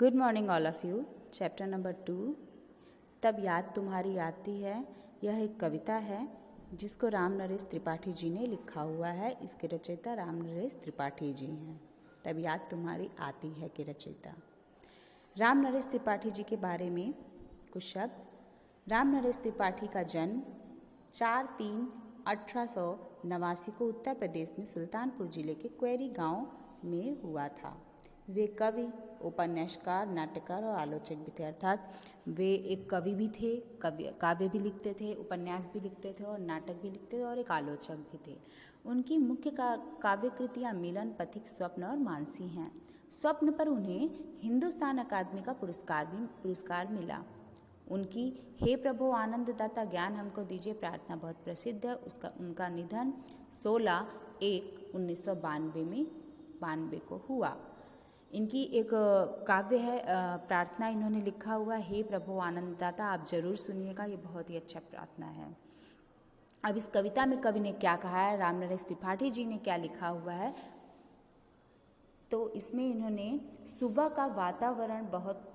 Good morning all of you. Chapter number 2, तब याद तुम्हारी आती है। यह एक कविता है जिसको राम नरेश त्रिपाठी जी ने लिखा हुआ है। इसके रचयिता राम नरेश त्रिपाठी जी हैं। तब याद तुम्हारी आती है के रचयिता राम नरेश त्रिपाठी जी के बारे में कुछ शब्द। राम नरेश त्रिपाठी का जन्म 4/3/1889 को उत्तर प्रदेश में सुल्तानपुर जिले के क्वेरी गांव में हुआ था। वे कवि, उपन्यासकार, नाटककार और आलोचक भी थे। अर्थात वे एक कवि भी थे, काव्य भी लिखते थे, उपन्यास भी लिखते थे और नाटक भी लिखते थे और एक आलोचक भी थे। उनकी मुख्य काव्य कृतियाँ मिलन, पथिक, स्वप्न और मानसी हैं। स्वप्न पर उन्हें हिंदुस्तान अकादमी का पुरस्कार मिला। उनकी हे प्रभु आनंद दाता ज्ञान हमको दीजिए प्रार्थना बहुत प्रसिद्ध है। उनका निधन 16/1/1992 को हुआ। इनकी एक काव्य है प्रार्थना, इन्होंने लिखा हुआ हे प्रभु आनंद दाता। आप जरूर सुनिएगा, ये बहुत ही अच्छा प्रार्थना है। अब इस कविता में कवि ने क्या कहा है, राम नरेश त्रिपाठी जी ने क्या लिखा हुआ है, तो इसमें इन्होंने सुबह का वातावरण बहुत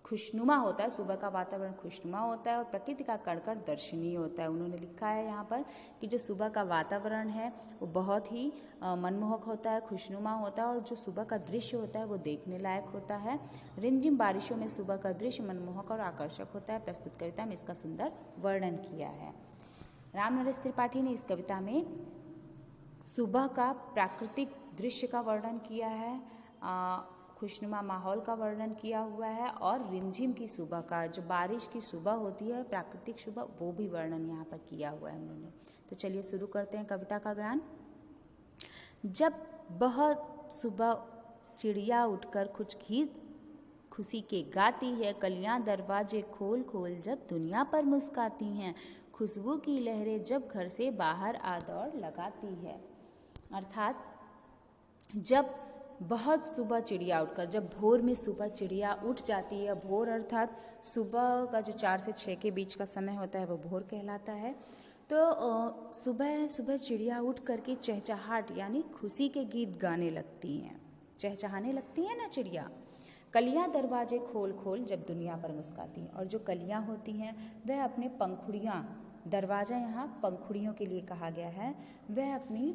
खुशनुमा होता है। सुबह का वातावरण खुशनुमा होता है और प्रकृति का कण-कण दर्शनीय होता है। उन्होंने लिखा है यहाँ पर कि जो सुबह का वातावरण है वो बहुत ही मनमोहक होता है, खुशनुमा होता है और जो सुबह का दृश्य होता है वो देखने लायक होता है। रिमझिम बारिशों में सुबह का दृश्य मनमोहक और आकर्षक होता है। प्रस्तुत कविता में इसका सुंदर वर्णन किया है। राम नरेश त्रिपाठी ने इस कविता में सुबह का प्राकृतिक दृश्य का वर्णन किया है, खुशनुमा माहौल का वर्णन किया हुआ है और रिमझिम की सुबह का, जो बारिश की सुबह होती है, प्राकृतिक सुबह, वो भी वर्णन यहाँ पर किया हुआ है उन्होंने। तो चलिए शुरू करते हैं कविता का ज्ञान। जब बहुत सुबह चिड़िया उठकर कुछ गीत खुशी के गाती है, कलियां दरवाजे खोल खोल जब दुनिया पर मुस्काती हैं, खुशबू की लहरें जब घर से बाहर आ दौड़ लगाती है। अर्थात जब बहुत सुबह चिड़िया उठकर, जब भोर में सुबह चिड़िया उठ जाती है, भोर अर्थात सुबह का जो 4 से 6 के बीच का समय होता है वो भोर कहलाता है। तो सुबह सुबह चिड़िया उठ करके चहचहाट यानी खुशी के गीत गाने लगती हैं, चहचहाने लगती हैं ना चिड़िया। कलियां दरवाजे खोल खोल जब दुनिया पर मुस्काती हैं, और जो कलियां होती हैं वह अपने पंखुड़ियाँ, दरवाज़ा यहाँ पंखुड़ियों के लिए कहा गया है, वह अपनी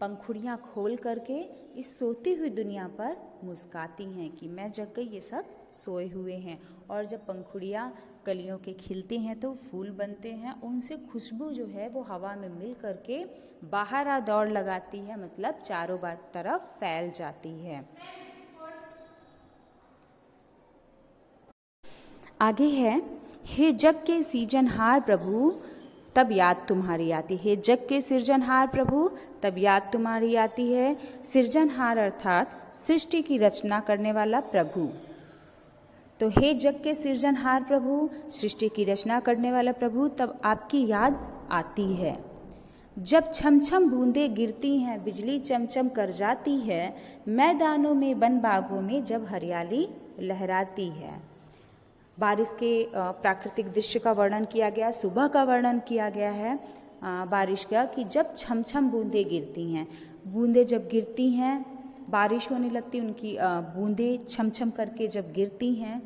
पंखुड़ियाँ खोल करके इस सोती हुई दुनिया पर मुस्काती हैं कि मैं जग गई, ये सब सोए हुए हैं। और जब पंखुड़ियाँ कलियों के खिलती हैं तो फूल बनते हैं, उनसे खुशबू जो है वो हवा में मिल करके बाहर आ दौड़ लगाती है, मतलब चारों तरफ फैल जाती है। आगे है, हे जग के सृजनहार प्रभु तब याद तुम्हारी आती है। जग के सृजनहार प्रभु तब याद तुम्हारी आती है। सृजनहार अर्थात सृष्टि की रचना करने वाला प्रभु। तो हे जग के सृजनहार प्रभु, सृष्टि की रचना करने वाला प्रभु, तब आपकी याद आती है। जब छमछम बूंदें गिरती हैं, बिजली चमचम कर जाती है, मैदानों में वन बागों में जब हरियाली लहराती है। बारिश के प्राकृतिक दृश्य का वर्णन किया गया, सुबह का वर्णन किया गया है बारिश का, कि जब छमछम बूंदें गिरती हैं, बूंदें जब गिरती हैं, बारिश होने लगती, उनकी बूंदें छमछम करके जब गिरती हैं,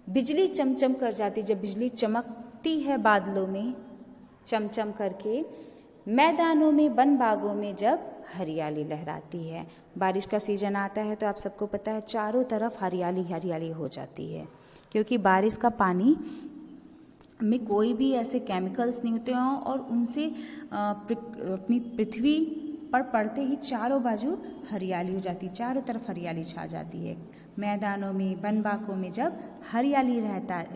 बिजली चमचम कर जाती, जब बिजली चमकती है बादलों में चमचम करके, मैदानों में वन बागों में जब हरियाली लहराती है। बारिश का सीजन आता है तो आप सबको पता है चारों तरफ हरियाली हरियाली हो जाती है, क्योंकि बारिश का पानी में कोई भी ऐसे केमिकल्स नहीं होते हैं और उनसे अपनी पृथ्वी पर पड़ते ही चारों बाजू हरियाली हो जाती है, चारों तरफ हरियाली छा जाती है। मैदानों में वन बागों में जब हरियाली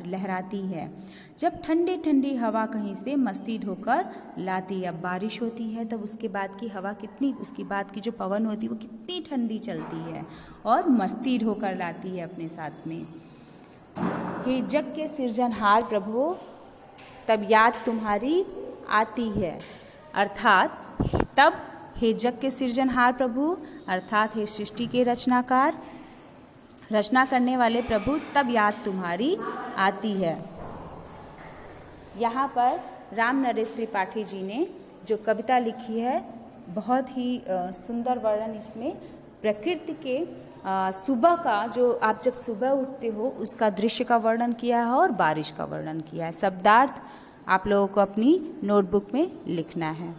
लहराती है, जब ठंडी ठंडी हवा कहीं से मस्ती ढोकर लाती है। अब बारिश होती है तब उसके बाद की हवा कितनी, उसके बाद की जो पवन होती है वो कितनी ठंडी चलती है और मस्ती ढोकर लाती है अपने साथ में। हे जग के सृजनहार प्रभु तब याद तुम्हारी आती है। अर्थात तब हे जग के सृजनहार प्रभु अर्थात हे सृष्टि के रचनाकार, रचना करने वाले प्रभु, तब याद तुम्हारी आती है। यहाँ पर राम नरेश त्रिपाठी जी ने जो कविता लिखी है बहुत ही सुंदर वर्णन इसमें प्रकृति के सुबह का जो आप जब सुबह उठते हो उसका दृश्य का वर्णन किया है और बारिश का वर्णन किया है। शब्दार्थ आप लोगों को अपनी नोटबुक में लिखना है।